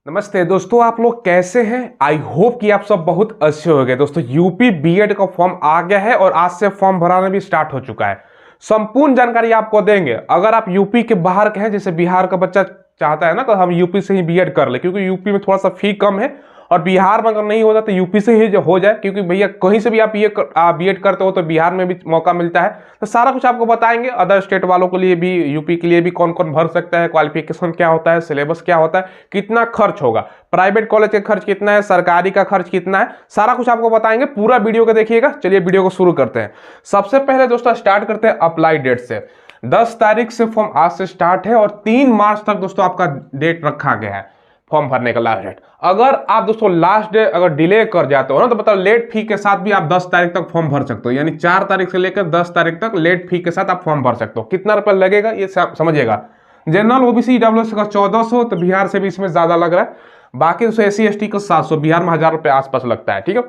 नमस्ते दोस्तों, आप लोग कैसे हैं। आई होप कि आप सब बहुत अच्छे हो गए। दोस्तों यूपी बीएड का फॉर्म आ गया है और आज से फॉर्म भराना भी स्टार्ट हो चुका है। संपूर्ण जानकारी आपको देंगे। अगर आप यूपी के बाहर के हैं, जैसे बिहार का बच्चा चाहता है ना तो हम यूपी से ही बीएड कर ले, क्योंकि यूपी में थोड़ा सा फी कम है और बिहार में अगर नहीं होता तो यूपी से ही हो जाए, क्योंकि भैया कहीं से भी आप ये बीएड करते हो तो बिहार में भी मौका मिलता है। तो सारा कुछ आपको बताएंगे। अदर स्टेट वालों के लिए भी, यूपी के लिए भी कौन कौन भर सकता है, क्वालिफिकेशन क्या होता है, सिलेबस क्या होता है, कितना खर्च होगा, प्राइवेट कॉलेज का खर्च कितना है, सरकारी का खर्च कितना है, सारा कुछ आपको बताएंगे। पूरा वीडियो को देखिएगा। चलिए वीडियो को शुरू करते हैं। सबसे पहले दोस्तों स्टार्ट करते हैं अप्लाई डेट से। 10 तारीख से फॉर्म आज से स्टार्ट है और 3 मार्च तक दोस्तों आपका डेट रखा गया है फॉर्म भरने का लास्ट डेट। अगर आप दोस्तों लास्ट डे अगर डिले कर जाते हो ना तो मतलब लेट फी के साथ भी आप 10 तारीख तक फॉर्म भर सकते हो, यानी 4 तारीख से लेकर 10 तारीख तक लेट फी के साथ आप फॉर्म भर सकते हो। कितना रुपया लगेगा ये समझिएगा। जनरल ओबीसी ईडब्ल्यूएस का 1400, तो बिहार से भी इसमें ज्यादा लग रहा है। बाकी दोस्तों एससी एसटी का 700, बिहार में 1000 रुपये आसपास लगता है। ठीक है।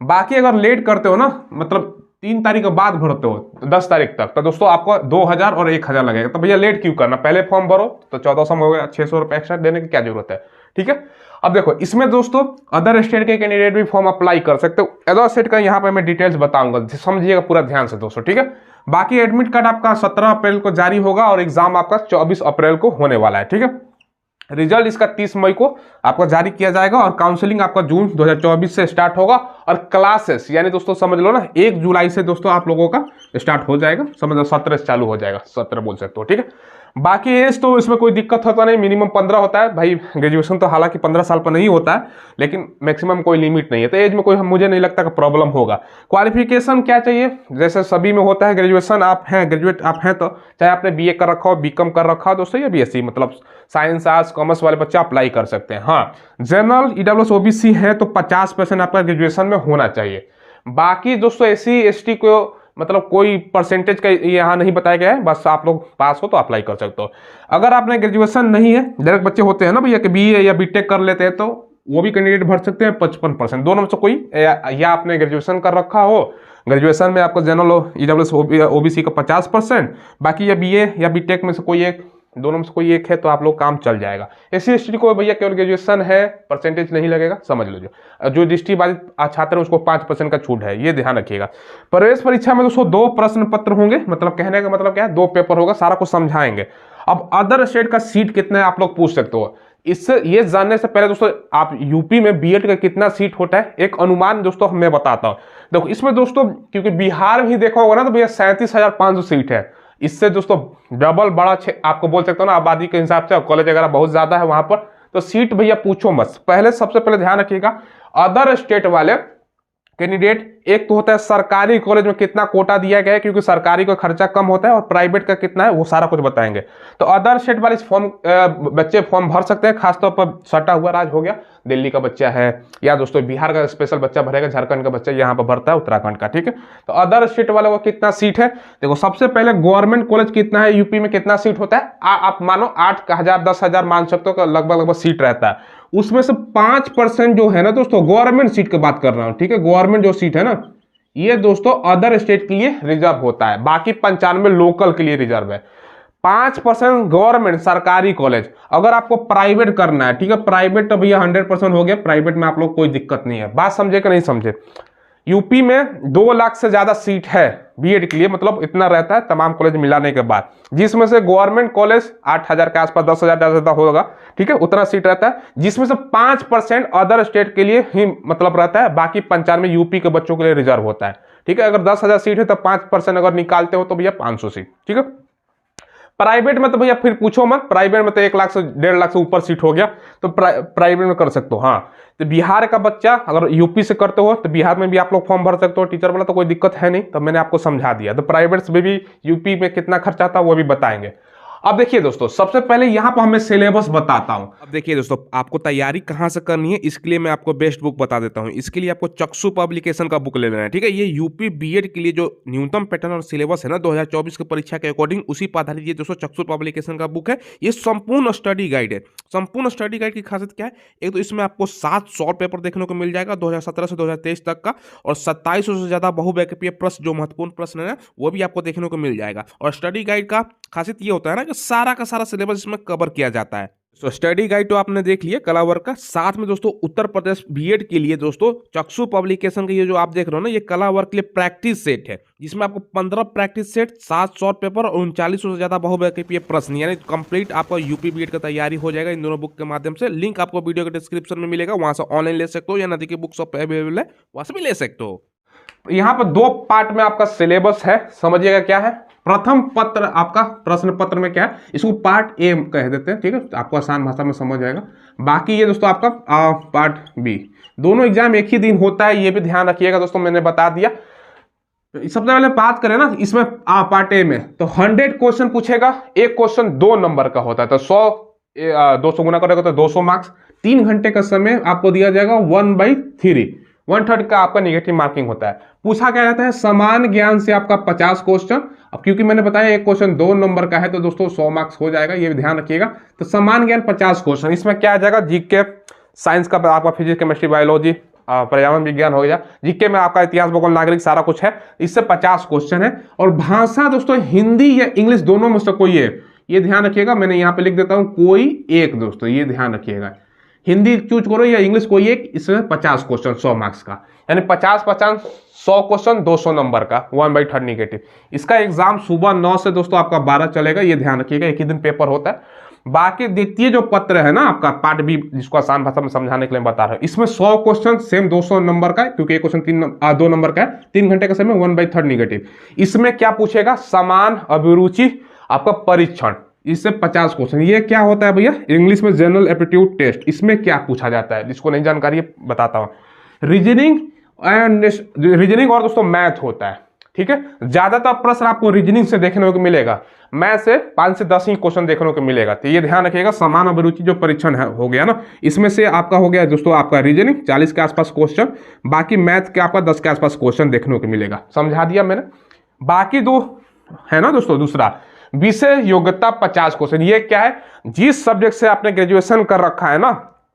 बाकी अगर लेट करते हो ना, मतलब 3 तारीख के बाद भरते हो 10 तारीख तक, तो दोस्तों आपको 2000 और 1000 लगेगा। तो भैया लेट क्यों करना, पहले फॉर्म भरो। तो 1400 में हो गया, 600 रुपये एक्स्ट्रा देने की क्या जरूरत है। ठीक है। अब देखो इसमें दोस्तों अदर स्टेट के कैंडिडेट भी फॉर्म अप्लाई कर सकते हो। अदर स्टेट का यहाँ पे मैं डिटेल्स बताऊंगा, समझिएगा पूरा ध्यान से दोस्तों। ठीक है। बाकी एडमिट कार्ड आपका 17 अप्रैल को जारी होगा और एग्जाम आपका 24 अप्रैल को होने वाला है। ठीक है। रिजल्ट इसका 30 मई को आपको जारी किया जाएगा और काउंसलिंग आपका जून 2024 से स्टार्ट होगा। और क्लासेस यानी दोस्तों समझ लो ना 1 जुलाई से दोस्तों आप लोगों का स्टार्ट हो जाएगा। समझ लो 17 से चालू हो जाएगा, 17 बोल सकते हो। ठीक है। बाकी एज तो इसमें कोई दिक्कत होता नहीं, मिनिमम 15 होता है भाई। ग्रेजुएशन तो हालांकि 15 साल पर नहीं होता है, लेकिन मैक्सिमम कोई लिमिट नहीं है, तो एज में कोई मुझे नहीं लगता कि प्रॉब्लम होगा। क्वालिफिकेशन क्या चाहिए, जैसे सभी में होता है, ग्रेजुएशन आप हैं, ग्रेजुएट आप हैं, तो चाहे आपने बीए कर रखा हो, बीकॉम कर रखा हो दोस्तों, या बीएससी, मतलब साइंस आर्ट्स कॉमर्स वाले बच्चे अप्लाई कर सकते हैं। हाँ, जनरल ईडब्ल्यूएस ओबीसी है तो 50% आपका ग्रेजुएशन में होना चाहिए। बाकी दोस्तों एससी एसटी को मतलब कोई परसेंटेज का यहाँ नहीं बताया गया है, बस आप लोग पास हो तो अप्लाई कर सकते हो। अगर आपने ग्रेजुएशन नहीं है, डायरेक्ट बच्चे होते हैं ना भैया कि बीए या बीटेक कर लेते हैं, तो वो भी कैंडिडेट भर सकते हैं 55%, दोनों में से कोई, या आपने ग्रेजुएशन कर रखा हो, ग्रेजुएशन में आपको जनरल ईडब्ल्यूएस ओबीसी का 50%, बाकी या बीए या बीटेक में से कोई एक, दोनों में से कोई एक है तो आप लोग काम चल जाएगा। एससी एसटी को भैया केवल ग्रेजुएशन है, परसेंटेज नहीं लगेगा, समझ लीजिए। जो दृष्टिबाधित छात्र है उसको 5% का छूट है, ये ध्यान रखिएगा। प्रवेश परीक्षा में दोस्तों 2 प्रश्न पत्र होंगे, मतलब कहने का मतलब क्या है, 2 पेपर होगा, सारा कुछ समझाएंगे। अब अदर स्टेट का सीट कितना है आप लोग पूछ सकते हो। इससे ये जानने से पहले दोस्तों आप यूपी में बीएड का कितना सीट होता है एक अनुमान दोस्तों मैं बताता हूँ। देखो इसमें दोस्तों, क्योंकि बिहार भी देखा होगा ना तो भैया 37,500 सीट है। इससे दोस्तों डबल बड़ा आपको बोल सकता हूँ ना, आबादी के हिसाब से, कॉलेज वगैरह बहुत ज्यादा है वहां पर, तो सीट भैया पूछो मत। पहले सबसे पहले ध्यान रखिएगा, अदर स्टेट वाले कैंडिडेट, एक तो होता है सरकारी कॉलेज में कितना कोटा दिया गया है, क्योंकि सरकारी का खर्चा कम होता है, और प्राइवेट का कितना है वो सारा कुछ बताएंगे। तो अदर स्टेट वाले फॉर्म बच्चे फॉर्म भर सकते हैं। खासतौर पर सटा हुआ राज हो गया, दिल्ली का बच्चा है, या दोस्तों बिहार का स्पेशल बच्चा भरेगा, झारखंड का बच्चा यहाँ पर भरता है, उत्तराखंड का। ठीक है। तो अदर स्टेट वाले को कितना सीट है, देखो सबसे पहले गवर्नमेंट कॉलेज कितना है, यूपी में कितना सीट होता है, आप मानो 8,000 10,000 मान सकते हो, लगभग सीट रहता है। उसमें से 5% जो है ना दोस्तों, गवर्नमेंट सीट की बात कर रहा हूं। ठीक है। गवर्नमेंट जो सीट है ना, ये दोस्तों अदर स्टेट के लिए रिजर्व होता है, बाकी 95 लोकल के लिए रिजर्व है। 5% गवर्नमेंट सरकारी कॉलेज। अगर आपको प्राइवेट करना है, ठीक है, प्राइवेट तो भैया 100% हो गया, प्राइवेट में आप लोग कोई दिक्कत नहीं है। बात समझे कि नहीं समझे। यूपी में 2 लाख से ज्यादा सीट है बीएड के लिए, मतलब इतना रहता है तमाम कॉलेज मिलाने के बाद, जिसमें से गवर्नमेंट कॉलेज 8,000 के आसपास, 10,000 ज्यादा होगा। ठीक है। उतना सीट रहता है, जिसमें से 5% अदर स्टेट के लिए ही मतलब रहता है, बाकी 95 यूपी के बच्चों के लिए रिजर्व होता है। ठीक है। अगर 10,000 सीट है तो 5% अगर निकालते हो तो भैया 500 सीट। ठीक है। प्राइवेट में तो भैया फिर पूछो मत, प्राइवेट में तो 1 लाख से 1.5 लाख से ऊपर सीट हो गया, तो प्राइवेट में कर सकते हो। हाँ, तो बिहार का बच्चा अगर यूपी से करते हो तो बिहार में भी आप लोग फॉर्म भर सकते हो, टीचर वाला, तो कोई दिक्कत है नहीं। तो मैंने आपको समझा दिया। तो प्राइवेट में भी यूपी में कितना खर्चा आता है वो भी बताएंगे। अब देखिए दोस्तों, सबसे पहले यहाँ पर हमें सिलेबस बताता हूँ। अब देखिए दोस्तों, आपको तैयारी कहाँ से करनी है इसके लिए मैं आपको बेस्ट बुक बता देता हूँ। इसके लिए आपको चक्षु पब्लिकेशन का बुक ले लेना है। ठीक है। ये यूपी बीएड के लिए जो न्यूनतम पैटर्न और सिलेबस है ना 2024 की परीक्षा के अकॉर्डिंग, उसी पर आधारित ये दोस्तों चक्षु पब्लिकेशन का बुक है। ये संपूर्ण स्टडी गाइड है। संपूर्ण स्टडी गाइड की खासियत क्या है, एक तो इसमें आपको 7 शॉर्ट पेपर देखने को मिल जाएगा 2017 से 2023 तक का, और 2700 से ज्यादा बहुविकल्पीय प्रश्न, जो महत्वपूर्ण प्रश्न है वो भी आपको देखने को मिल जाएगा। और स्टडी गाइड का खासियत ये होता है ना जाएगा, सारा का सारा सिलेबस इसमें कवर किया जाता है। तो स्टडी गाइड तो आपने देख लिया कला वर्ग का, साथ में दोस्तों उत्तर प्रदेश बीएड के लिए दोस्तों चक्षु पब्लिकेशन का ये जो आप देख रहे हो ना, ये कला वर्ग के लिए प्रैक्टिस सेट है, जिसमें आपको 15 प्रैक्टिस सेट, 7 शॉर्ट पेपर और 3900 से ज्यादा बहुविकल्पीय प्रश्न, यानी कंप्लीट आपका यूपी बीएड का तैयारी हो जाएगा इन दोनों बुक के माध्यम से। लिंक आपको वीडियो के डिस्क्रिप्शन में मिलेगा, वहां से ऑनलाइन ले सकते हो, या नदी की बुक शॉप पे अवेलेबल है, वहां से भी ले सकते हो। यहाँ पर 2 पार्ट में आपका सिलेबस है, समझिएगा क्या है। प्रथम पत्र आपका प्रश्न पत्र में क्या है, इसको पार्ट ए कह देते हैं, ठीक है, आपको आसान भाषा में समझ जाएगा। बाकी ये दोस्तों आपका पार्ट बी, दोनों एग्जाम एक ही दिन होता है, ये भी ध्यान रखिएगा दोस्तों, मैंने बता दिया। सबसे पहले बात करें ना इसमें पार्ट ए में, तो 100 क्वेश्चन पूछेगा, एक क्वेश्चन 2 नंबर का होता है, तो 200 गुना करेगा तो 200 मार्क्स। 3 घंटे का समय आपको दिया जाएगा, 1/3 1/3 का आपका नेगेटिव मार्किंग होता है। पूछा क्या जाता है, समान ज्ञान से आपका 50 क्वेश्चन। अब क्योंकि मैंने बताया एक क्वेश्चन 2 नंबर का है, तो दोस्तों 100 मार्क्स हो जाएगा, ये भी ध्यान रखिएगा। तो समान ज्ञान 50 क्वेश्चन, इसमें क्या आ जाएगा, जीके, साइंस का आपका फिजिक्स, केमिस्ट्री, बायोलॉजी, पर्यावरण विज्ञान हो गया, जीके में आपका इतिहास, भूगोल, नागरिक सारा कुछ है, इससे 50 क्वेश्चन है। और भाषा दोस्तों हिंदी या इंग्लिश दोनों में से कोई है, ये ध्यान रखिएगा, मैंने यहाँ पे लिख देता हूँ कोई एक, दोस्तों ये ध्यान रखिएगा, हिंदी चूज करो या इंग्लिश कोई एक, इसमें 50 क्वेश्चन 100 मार्क्स का, यानी 50 100 क्वेश्चन 200 नंबर का, 1/3 नेगेटिव। इसका एग्जाम सुबह 9 से दोस्तों आपका 12 चलेगा, ये ध्यान रखिएगा, एक ही दिन पेपर होता है। बाकी द्वितीय जो पत्र है ना आपका पार्ट बी, जिसको आसान भाषा में समझाने के लिए बता रहा हूं, इसमें 100 क्वेश्चन सेम 200 नंबर का है, क्योंकि एक क्वेश्चन 2 नंबर का है, 3 घंटे का समय, 1/3 नेगेटिव। इसमें क्या पूछेगा, समान अभिरुचि आपका परीक्षण, इससे 50 क्वेश्चन। ये क्या होता है भैया, इंग्लिश में जनरल एप्टीट्यूड टेस्ट, इसमें क्या पूछा जाता है, जिसको नहीं जानकारी है बताता हूं। रीजनिंग और दोस्तों मैथ होता है, ठीक है। ज्यादातर प्रश्न आपको रीजनिंग से देखने को मिलेगा, मैथ से 5 से 10 ही क्वेश्चन देखने को मिलेगा, तो ये ध्यान रखिएगा। समान अभिरुचि जो परीक्षण है हो गया ना, इसमें से आपका हो गया दोस्तों आपका रीजनिंग 40 के आसपास क्वेश्चन, बाकी मैथ के आपका 10 के आसपास क्वेश्चन देखने को मिलेगा, समझा दिया मैंने। बाकी 2 है ना दोस्तों, दूसरा विषय योग्यता 50 क्वेश्चन, ये क्या है, जिस सब्जेक्ट से आपने ग्रेजुएशन कर रखा है ना,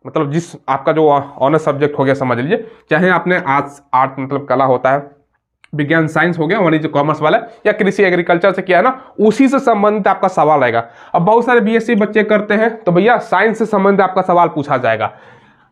मतलब जिस आपका जो ऑनर सब्जेक्ट हो गया समझ लीजिए, चाहे आपने आर्ट मतलब कला होता है, विज्ञान साइंस हो गया, वाणिज्य कॉमर्स वाला, या कृषि एग्रीकल्चर से किया है ना, उसी से संबंधित आपका सवाल आएगा। अब बहुत सारे बीएससी बच्चे करते हैं, तो भैया साइंस से संबंधित आपका सवाल पूछा जाएगा।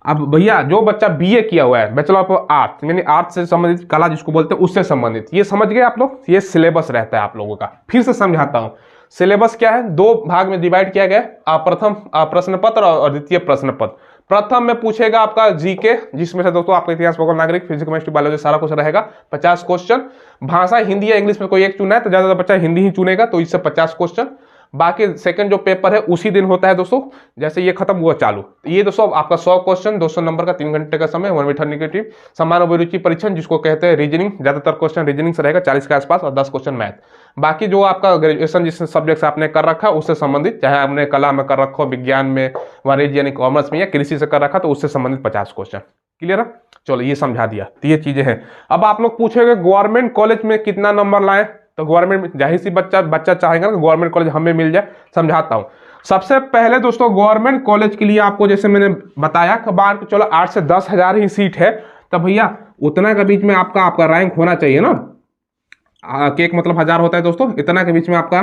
अब भैया जो बच्चा बीए किया हुआ है, बैचलर ऑफ आर्ट, यानी आर्ट से संबंधित, कला जिसको बोलते हैं उससे संबंधित, ये समझ गए आप लोग, ये सिलेबस रहता है आप लोगों का। फिर से समझाता हूं, सिलेबस क्या है, 2 भाग में डिवाइड किया गया, प्रथम प्रश्न पत्र और द्वितीय प्रश्न पत्र। प्रथम में पूछेगा आपका जीके, जिसमें से दोस्तों आपका इतिहास, भूगोल, नागरिक, फिजिक्स, केमिस्ट्री, बायोलॉजी सारा कुछ रहेगा, 50 क्वेश्चन। भाषा हिंदी या इंग्लिश में कोई एक चुना है, तो ज्यादातर बच्चा हिंदी ही चुनेगा, तो इससे 50 क्वेश्चन। बाकी सेकंड जो पेपर है उसी दिन होता है दोस्तों, जैसे ये खत्म हुआ चालू, ये दोस्तों आपका 100 क्वेश्चन 200 नंबर का, 3 घंटे का समय, 1/3 नेगेटिव। समान अभिरुचि परीक्षण जिसको कहते हैं रीजनिंग, ज्यादातर क्वेश्चन रीजनिंग से रहेगा 40 के आसपास, और 10 क्वेश्चन मैथ। बाकी जो आपका ग्रेजुएशन जिस सब्जेक्ट से आपने कर रखा है उससे संबंधित, चाहे आपने कला में कर रखा हो, विज्ञान में, वाणिज्य यानी कॉमर्स में, या कृषि से कर रखा, तो उससे संबंधित 50 क्वेश्चन। क्लियर है, चलो ये समझा दिया, तो ये चीजें हैं। अब आप लोग पूछेंगे गवर्नमेंट कॉलेज में कितना नंबर लाए, तो गवर्नमेंट, जाहिर सी बच्चा चाहेगा ना गवर्नमेंट कॉलेज हमें मिल जाए, समझाता हूं। सबसे पहले दोस्तों गवर्नमेंट कॉलेज के लिए आपको, जैसे मैंने बताया कि बार चलो 8 से 10 हजार ही सीट है, तो भैया उतना के बीच में आपका रैंक होना चाहिए ना, एक मतलब 1000 होता है दोस्तों, इतना के बीच में आपका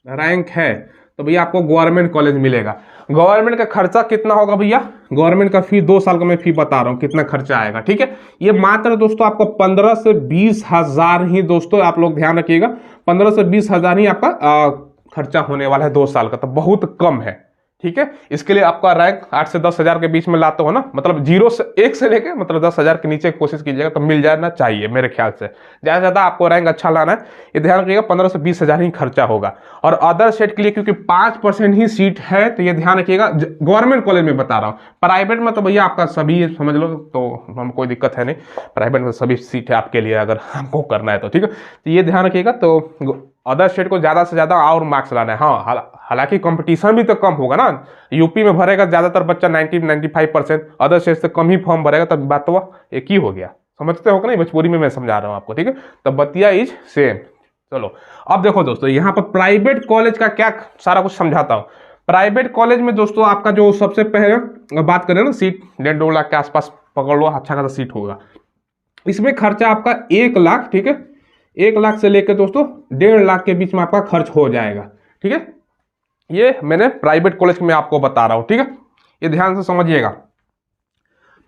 रैंक है, तो भैया आपको गवर्नमेंट कॉलेज मिलेगा। गवर्नमेंट का खर्चा कितना होगा भैया, गवर्नमेंट का फी 2 साल का मैं फी बता रहा हूं कितना खर्चा आएगा, ठीक है। ये मात्र दोस्तों आपको 15 से 20 हजार ही दोस्तों, आप लोग ध्यान रखिएगा, 15 से 20 हजार ही आपका खर्चा होने वाला है 2 साल का, तो बहुत कम है, ठीक है। इसके लिए आपका रैंक 8 से 10 हजार के बीच में लाते हो ना, मतलब 0 से 1 से लेके मतलब 10 हजार के नीचे कोशिश कीजिएगा, तो मिल जाना चाहिए मेरे ख्याल से। ज्यादा ज्यादा आपको रैंक अच्छा लाना है, ये ध्यान रखिएगा, 15 से 20 हजार ही खर्चा होगा। और अदर सेट के लिए क्योंकि 5% ही सीट है, तो ये ध्यान रखिएगा, गवर्नमेंट कॉलेज में बता रहा हूँ। प्राइवेट में तो भैया आपका सभी समझ लो, तो हम कोई दिक्कत है नहीं, प्राइवेट में सभी सीट है आपके लिए, अगर आपको करना है तो, ठीक है। तो ये ध्यान रखिएगा, तो अदर स्टेट को ज्यादा से ज्यादा और मार्क्स लाना है। हाँ, हालांकि कंपटीशन भी तो कम होगा ना, यूपी में भरेगा ज्यादातर बच्चा 90-95%, अदर स्टेट से कम ही फॉर्म भरेगा, तब बात तो एक ही हो गया, समझते हो कि नहीं, भोजपुरी में मैं समझा रहा हूँ आपको, ठीक है। तो बतिया इज सेम। चलो अब देखो दोस्तों, यहाँ पर प्राइवेट कॉलेज का क्या सारा कुछ समझाता हूँ। प्राइवेट कॉलेज में दोस्तों आपका जो सबसे पहले बात करें ना, सीट 1.5 लाख के आसपास पकड़ लो, अच्छा खासा सीट होगा। इसमें खर्चा आपका 1 लाख, ठीक है, 1 लाख से लेकर दोस्तों 1.5 लाख के बीच में आपका खर्च हो जाएगा, ठीक है। ये मैंने प्राइवेट कॉलेज में आपको बता रहा हूँ, ठीक है, ये ध्यान से समझिएगा।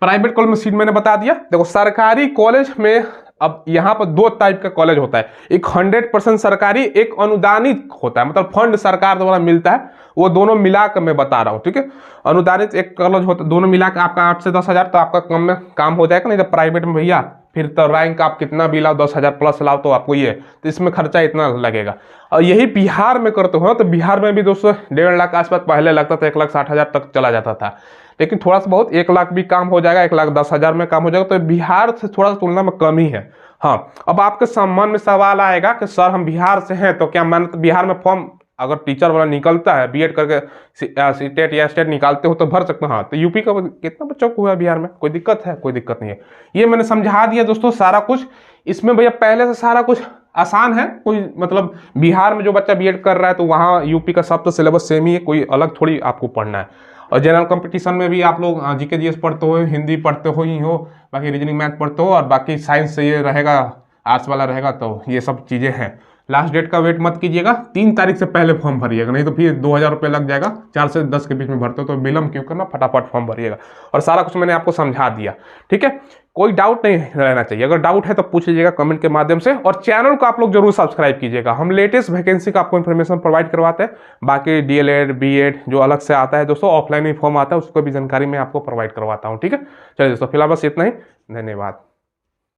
प्राइवेट कॉलेज में सीट मैंने बता दिया। देखो सरकारी कॉलेज में अब यहाँ पर दो टाइप का कॉलेज होता है, एक 100% सरकारी, एक अनुदानित होता है, मतलब फंड सरकार द्वारा मिलता है, वो दोनों मिलाकर मैं बता रहा हूँ, ठीक है। अनुदानित एक कॉलेज होता है, दोनों मिलाकर आपका 8 से 10 हज़ार तो आपका कम में काम हो जाएगा। नहीं तो प्राइवेट में भैया फिर तो रैंक आप कितना भी लाओ, 10 हज़ार प्लस लाओ तो आपको ये, तो इसमें खर्चा इतना लगेगा। और यही बिहार में करते हो तो बिहार में भी दोस्तों 1.5 लाख के आसपास पहले लगता था, 1,60,000 तक चला जाता था, लेकिन थोड़ा सा बहुत 1 लाख भी काम हो जाएगा, 1,10,000 में काम हो जाएगा, तो बिहार से थोड़ा सा तुलना में कम ही है। हाँ, अब आपके सम्मान में सवाल आएगा कि सर हम बिहार से हैं तो क्या मान बिहार में फॉर्म अगर टीचर वाला निकलता है, बीएड करके सीटेट या स्टेट निकालते हो तो भर सकते हो। हाँ, तो यूपी का कितना बच्चों को हुआ बिहार में, कोई दिक्कत है? कोई दिक्कत नहीं है। ये मैंने समझा दिया दोस्तों सारा कुछ। इसमें भैया पहले से सारा कुछ आसान है, कोई मतलब बिहार में जो बच्चा बीएड कर रहा है तो वहाँ यूपी का सब तो सिलेबस सेम ही है, कोई अलग थोड़ी आपको पढ़ना है। और जनरल कंपटीशन में भी आप लोग जीके जीएस पढ़ते हो, हिंदी पढ़ते हो ही हो, बाकी रीजनिंग मैथ पढ़ते हो, और बाकी साइंस से ये रहेगा, आर्ट्स वाला रहेगा, तो ये सब चीज़ें हैं। लास्ट डेट का वेट मत कीजिएगा, 3 तारीख से पहले फॉर्म भरिएगा, नहीं तो फिर 2,000 रुपये लग जाएगा। 4 से 10 के बीच में भरते हो तो विलम्ब क्यों करना, फटाफट फॉर्म भरिएगा। और सारा कुछ मैंने आपको समझा दिया, ठीक है, कोई डाउट नहीं रहना चाहिए। अगर डाउट है तो पूछ लीजिएगा कमेंट के माध्यम से, और चैनल को आप लोग जरूर सब्सक्राइब कीजिएगा। हम लेटेस्ट वैकेंसी का आपको इन्फॉर्मेशन प्रोवाइड करवाते हैं। बाकी डीएलएड बीएड जो अलग से आता है दोस्तों, ऑफलाइन ही फॉर्म आता है, उसको भी जानकारी मैं आपको प्रोवाइड करवाता हूँ, ठीक है। चलिए दोस्तों फिलहाल बस इतना ही, धन्यवाद।